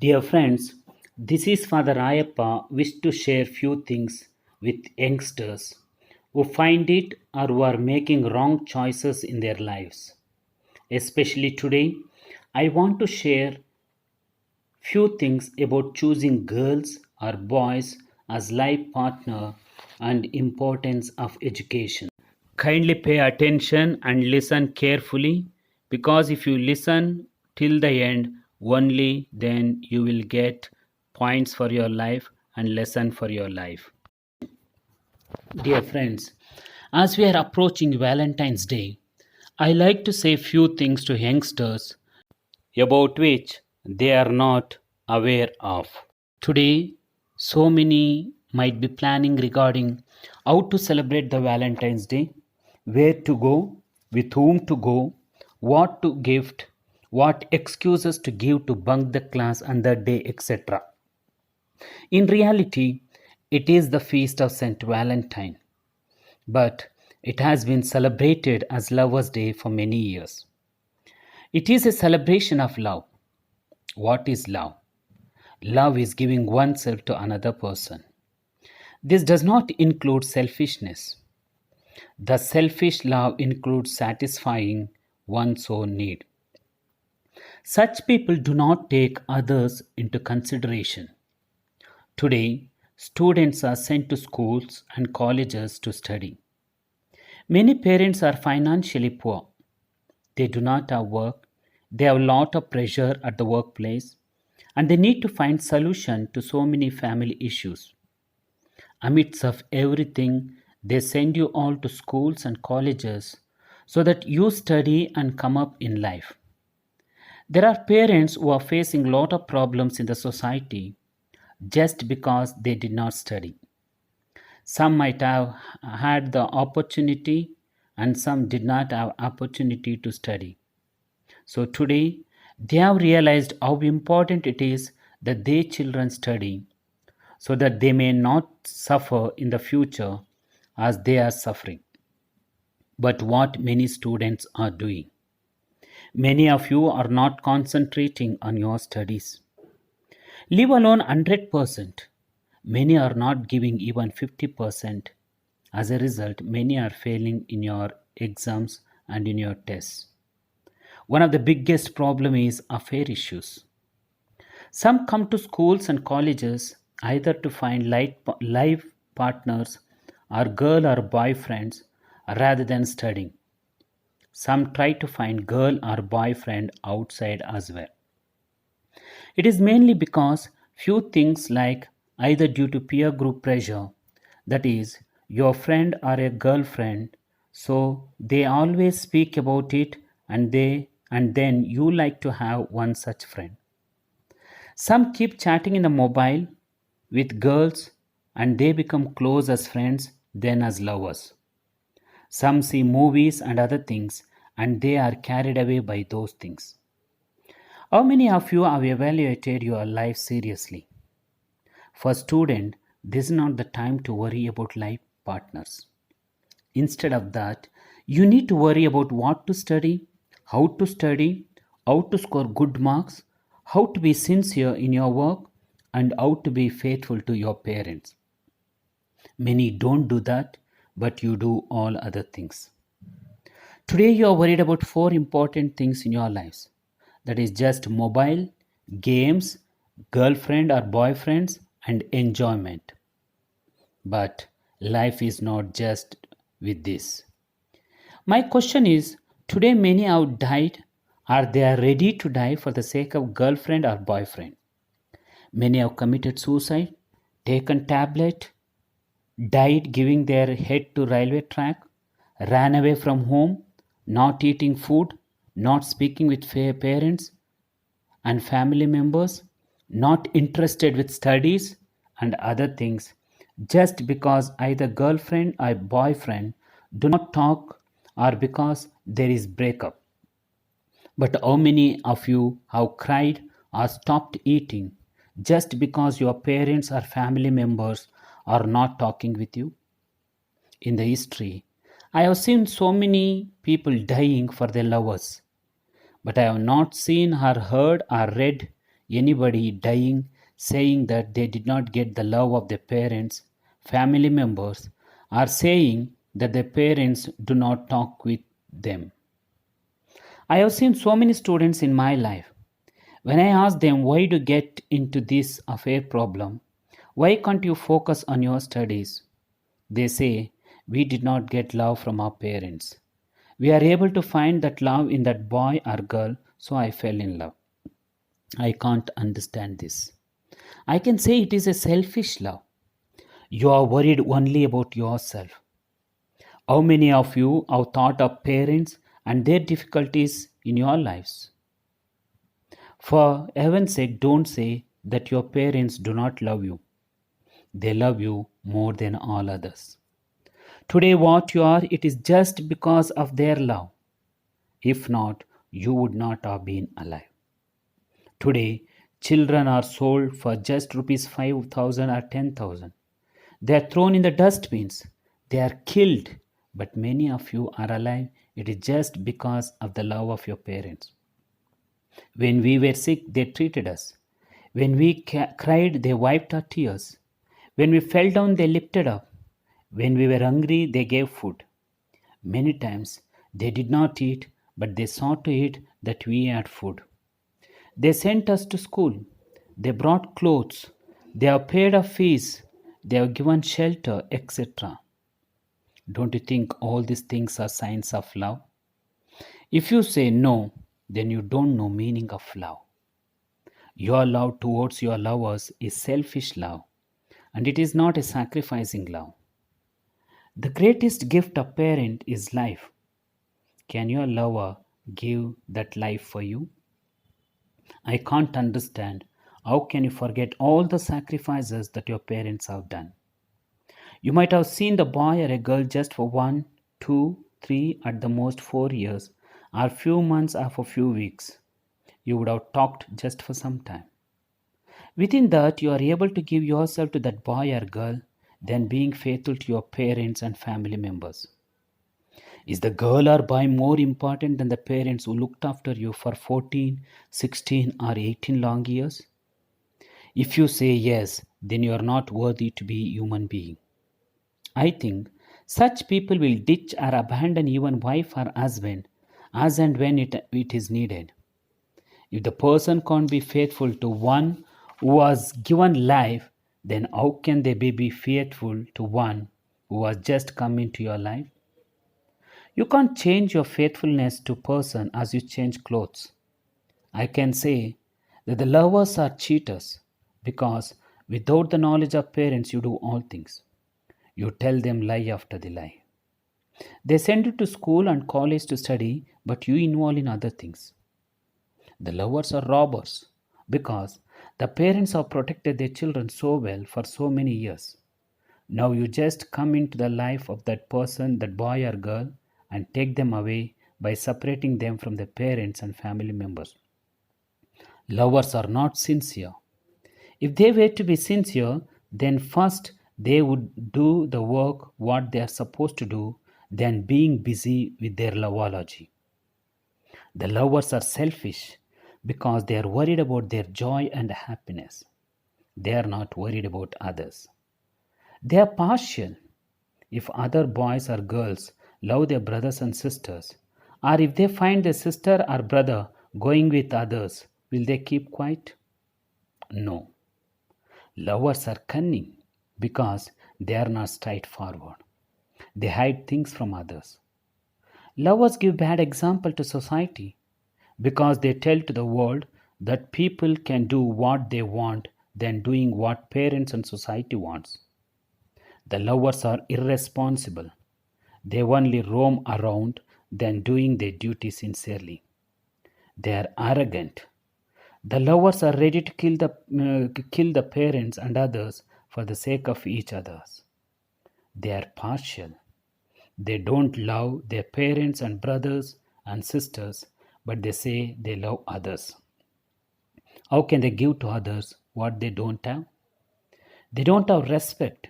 Dear friends, this is Father Ayappa wish to share few things with youngsters who find it or who are making wrong choices in their lives. Especially today, I want to share few things about choosing girls or boys as life partner and importance of education. Kindly pay attention and listen carefully because if you listen till the end, only then you will get points for your life and lesson for your life. Dear friends, as we are approaching Valentine's Day, I like to say few things to youngsters about which they are not aware of. Today, so many might be planning regarding how to celebrate the Valentine's Day, where to go, with whom to go, what to gift, what excuses to give to bunk the class on that day, etc. In reality, it is the feast of Saint Valentine, but it has been celebrated as Lovers' Day for many years. It is a celebration of love. What is love? Love is giving oneself to another person. This does not include selfishness. The selfish love includes satisfying one's own need. Such people do not take others into consideration. Today, students are sent to schools and colleges to study. Many parents are financially poor. They do not have work. They have a lot of pressure at the workplace and they need to find solution to so many family issues. Amidst of everything, they send you all to schools and colleges so that you study and come up in life. There are parents who are facing a lot of problems in the society just because they did not study. Some might have had the opportunity and some did not have opportunity to study. So today they have realized how important it is that their children study so that they may not suffer in the future as they are suffering. But what many students are doing, many of you are not concentrating on your studies. Leave alone 100%. Many are not giving even 50%. As a result, many are failing in your exams and in your tests. One of the biggest problem is affair issues. Some come to schools and colleges either to find life partners or girl or boyfriends rather than studying. Some try to find girl or boyfriend outside as well. It is mainly because few things like either due to peer group pressure, that is, your friend or a girlfriend, so they always speak about it and then you like to have one such friend. Some keep chatting in the mobile with girls and they become close as friends then as lovers. Some see movies and other things and they are carried away by those things. How many of you have evaluated your life seriously? For student, this is not the time to worry about life partners. Instead of that, you need to worry about what to study, how to score good marks, how to be sincere in your work, and how to be faithful to your parents. Many don't do that, but you do all other things. Today, you are worried about four important things in your lives. That is just mobile, games, girlfriend or boyfriends, and enjoyment. But life is not just with this. My question is today, many have died or they are ready to die for the sake of girlfriend or boyfriend. Many have committed suicide, taken tablet, died giving their head to railway track, ran away from home, not eating food, not speaking with parents and family members, not interested with studies and other things, just because either girlfriend or boyfriend do not talk or because there is breakup. But how many of you have cried or stopped eating just because your parents or family members are not talking with you? In the history, I have seen so many people dying for their lovers, but I have not seen or heard or read anybody dying, saying that they did not get the love of their parents, family members, or saying that their parents do not talk with them. I have seen so many students in my life. When I ask them why to get into this affair problem, why can't you focus on your studies? They say, we did not get love from our parents. We are able to find that love in that boy or girl, so I fell in love. I can't understand this. I can say it is a selfish love. You are worried only about yourself. How many of you have thought of parents and their difficulties in your lives? For heaven's sake, don't say that your parents do not love you. They love you more than all others. Today, what you are, it is just because of their love. If not, you would not have been alive. Today, children are sold for just rupees 5,000 or 10,000. They are thrown in the dustbins. They are killed. But many of you are alive. It is just because of the love of your parents. When we were sick, they treated us. When we cried, they wiped our tears. When we fell down, they lifted up. When we were hungry, they gave food. Many times they did not eat, but they saw to it that we had food. They sent us to school. They brought clothes. They have paid our fees. They have given shelter, etc. Don't you think all these things are signs of love? If you say no, then you don't know meaning of love. Your love towards your lovers is selfish love, and it is not a sacrificing love. The greatest gift of parent is life. Can your lover give that life for you? I can't understand. How can you forget all the sacrifices that your parents have done? You might have seen the boy or a girl just for 1, 2, 3, at the most 4 years, or few months or for few weeks. You would have talked just for some time. Within that, you are able to give yourself to that boy or girl, then being faithful to your parents and family members. Is the girl or boy more important than the parents who looked after you for 14, 16, or 18 long years? If you say yes, then you are not worthy to be a human being. I think such people will ditch or abandon even wife or husband as and when it is needed. If the person can't be faithful to one who has given life, then how can they be faithful to one who has just come into your life? You can't change your faithfulness to person as you change clothes. I can say that the lovers are cheaters because without the knowledge of parents you do all things. You tell them lie after the lie. They send you to school and college to study, but you involve in other things. The lovers are robbers because the parents have protected their children so well for so many years. Now you just come into the life of that person, that boy or girl, and take them away by separating them from their parents and family members. Lovers are not sincere. If they were to be sincere, then first they would do the work what they are supposed to do than being busy with their loveology. The lovers are selfish because they are worried about their joy and happiness. They are not worried about others. They are partial. If other boys or girls love their brothers and sisters, or if they find their sister or brother going with others, will they keep quiet? No. Lovers are cunning because they are not straightforward. They hide things from others. Lovers give bad example to society because they tell to the world that people can do what they want than doing what parents and society wants. The lovers are irresponsible. They only roam around than doing their duty sincerely. They are arrogant. The lovers are ready to kill the parents and others for the sake of each others. They are partial. They don't love their parents and brothers and sisters, but they say they love others. How can they give to others what they don't have? They don't have respect.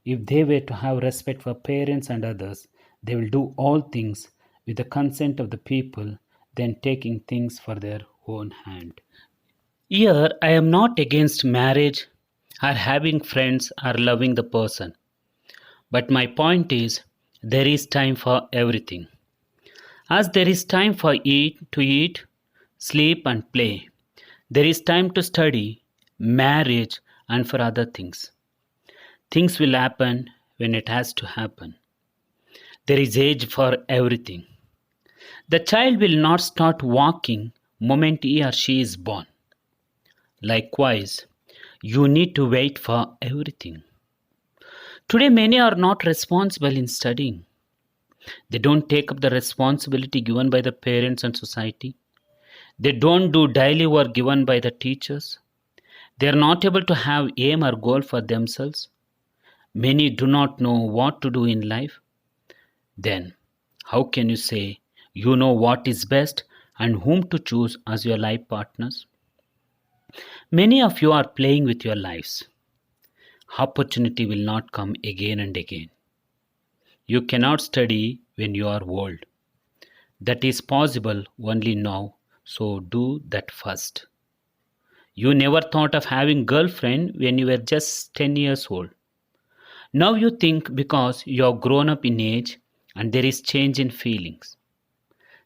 If they were to have respect for parents and others, they will do all things with the consent of the people, then taking things for their own hand. Here, I am not against marriage or having friends or loving the person. But my point is, there is time for everything. As there is time for eat, sleep, and play, there is time to study, marriage, and for other things. Things will happen when it has to happen. There is age for everything. The child will not start walking moment he or she is born. Likewise, you need to wait for everything. Today, many are not responsible in studying. They don't take up the responsibility given by the parents and society. They don't do daily work given by the teachers. They are not able to have aim or goal for themselves. Many do not know what to do in life. Then, how can you say you know what is best and whom to choose as your life partners? Many of you are playing with your lives. Opportunity will not come again and again. You cannot study when you are old. That is possible only now, so do that first. You never thought of having girlfriend when you were just 10 years old. Now you think because you have grown up in age and there is change in feelings.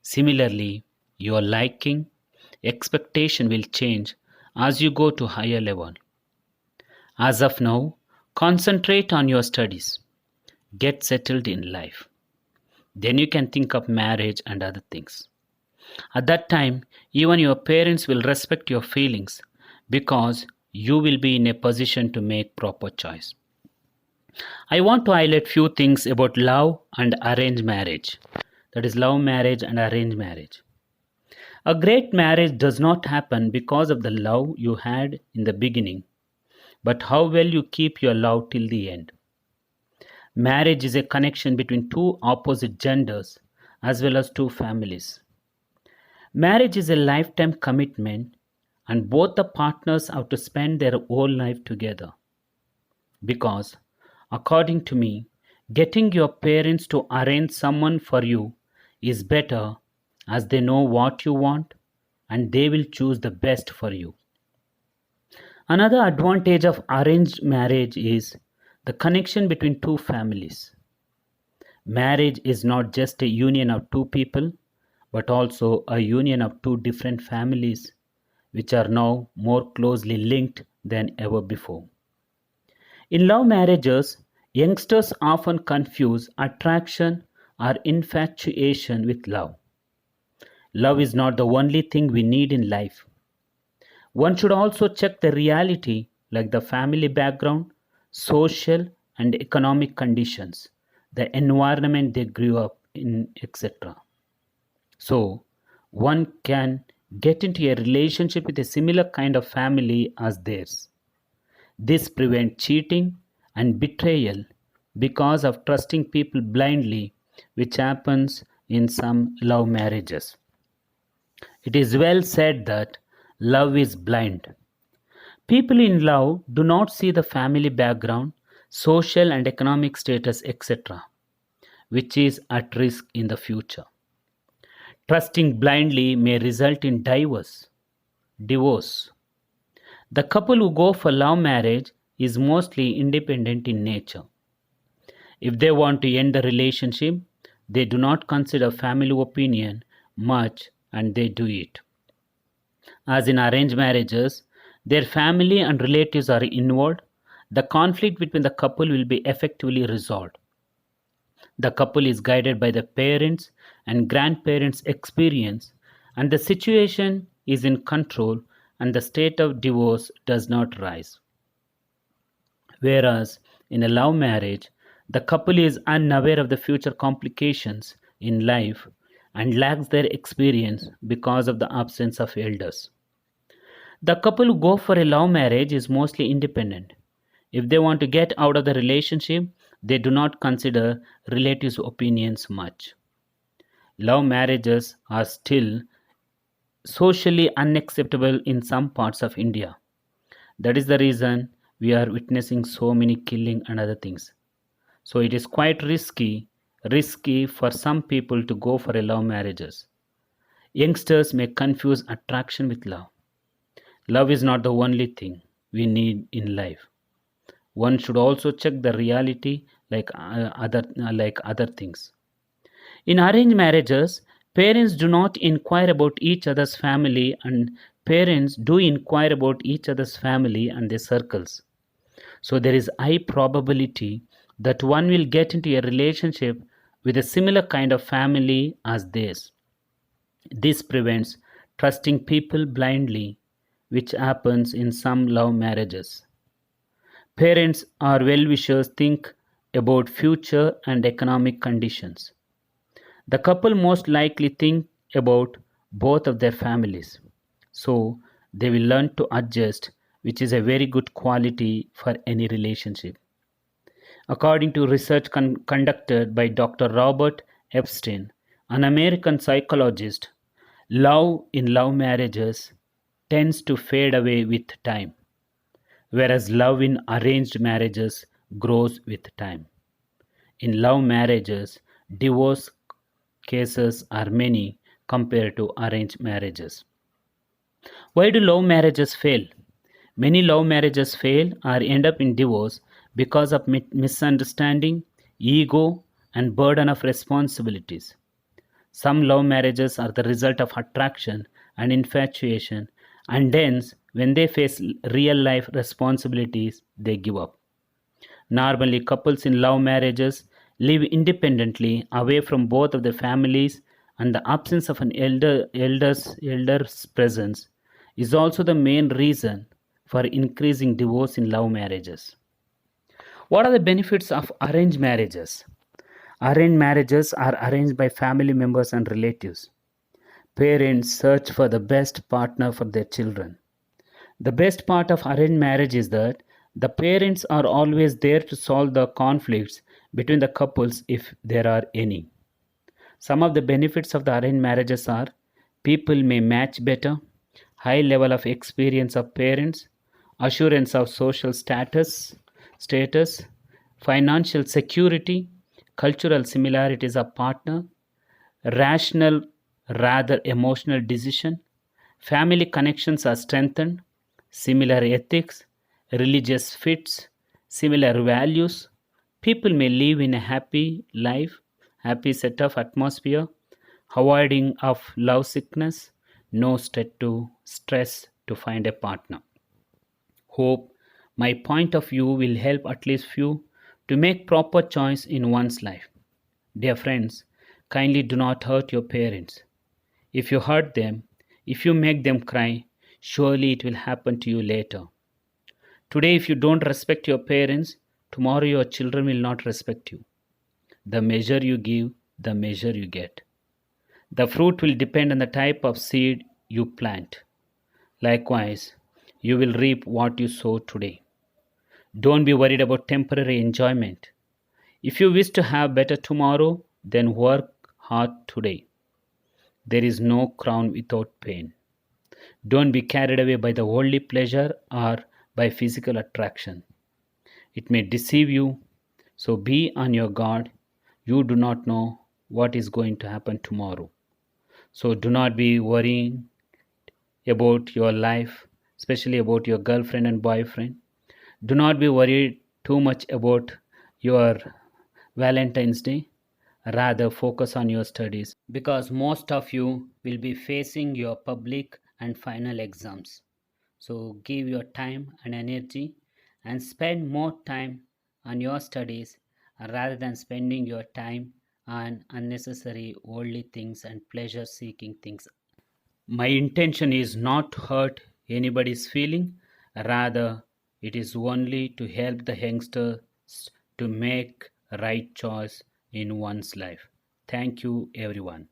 Similarly, your liking, expectation will change as you go to higher level. As of now, concentrate on your studies. Get settled in life. Then you can think of marriage and other things. At that time, even your parents will respect your feelings because you will be in a position to make proper choice. I want to highlight few things about love and arranged marriage. That is love marriage and arranged marriage. A great marriage does not happen because of the love you had in the beginning, but how well you keep your love till the end. Marriage is a connection between two opposite genders as well as two families. Marriage is a lifetime commitment, and both the partners have to spend their whole life together. Because, according to me, getting your parents to arrange someone for you is better as they know what you want and they will choose the best for you. Another advantage of arranged marriage is the connection between two families. Marriage is not just a union of two people, but also a union of two different families, which are now more closely linked than ever before. In love marriages, youngsters often confuse attraction or infatuation with love. Love is not the only thing we need in life. One should also check the reality like the family background, social and economic conditions, the environment they grew up in, etc. So, one can get into a relationship with a similar kind of family as theirs. This prevents cheating and betrayal because of trusting people blindly, which happens in some love marriages. It is well said that love is blind. People in love do not see the family background, social and economic status, etc., which is at risk in the future. Trusting blindly may result in divorce. The couple who go for love marriage is mostly independent in nature. If they want to end the relationship, they do not consider family opinion much and they do it. As in arranged marriages, their family and relatives are involved. The conflict between the couple will be effectively resolved. The couple is guided by the parents and grandparents' experience, and the situation is in control, and the state of divorce does not rise. Whereas in a love marriage, the couple is unaware of the future complications in life and lacks their experience because of the absence of elders. The couple who go for a love marriage is mostly independent. If they want to get out of the relationship, they do not consider relatives' opinions much. Love marriages are still socially unacceptable in some parts of India. That is the reason we are witnessing so many killing and other things. So it is quite risky for some people to go for a love marriages. Youngsters may confuse attraction with love. Love is not the only thing we need in life. One should also check the reality like other things. In arranged marriages, parents do not inquire about each other's family, and parents do inquire about each other's family and their circles. So there is high probability that one will get into a relationship with a similar kind of family as theirs. This prevents trusting people blindly, which happens in some love marriages. Parents or well wishers think about future and economic conditions. The couple most likely think about both of their families. So they will learn to adjust, which is a very good quality for any relationship. According to research conducted by Dr. Robert Epstein, an American psychologist, love in love marriages tends to fade away with time, whereas love in arranged marriages grows with time. In love marriages, divorce cases are many compared to arranged marriages. Why do love marriages fail? Many love marriages fail or end up in divorce because of misunderstanding, ego, and burden of responsibilities. Some love marriages are the result of attraction and infatuation, and hence, when they face real life responsibilities, they give up. Normally, couples in love marriages live independently, away from both of their families, and the absence of an elder's presence is also the main reason for increasing divorce in love marriages. What are the benefits of arranged marriages? Arranged marriages are arranged by family members and relatives. Parents search for the best partner for their children. The best part of arranged marriage is that the parents are always there to solve the conflicts between the couples if there are any. Some of the benefits of the arranged marriages are people may match better, high level of experience of parents, assurance of social status, financial security, cultural similarities of partner, rational rather emotional decision, family connections are strengthened, similar ethics, religious fits, similar values. People may live in a happy life, happy set of atmosphere, avoiding of love sickness, no stress to find a partner. Hope my point of view will help at least few to make proper choice in one's life. Dear friends, kindly do not hurt your parents. If you hurt them, if you make them cry, surely it will happen to you later. Today, if you don't respect your parents, tomorrow your children will not respect you. The measure you give, the measure you get. The fruit will depend on the type of seed you plant. Likewise, you will reap what you sow today. Don't be worried about temporary enjoyment. If you wish to have better tomorrow, then work hard today. There is no crown without pain. Don't be carried away by the worldly pleasure or by physical attraction. It may deceive you, so be on your guard. You do not know what is going to happen tomorrow. So do not be worrying about your life, especially about your girlfriend and boyfriend. Do not be worried too much about your Valentine's Day. Rather, focus on your studies because most of you will be facing your public and final exams. So, give your time and energy and spend more time on your studies rather than spending your time on unnecessary worldly things and pleasure seeking things. My intention is not to hurt anybody's feeling, rather, it is only to help the youngsters to make right choice in one's life. Thank you, everyone.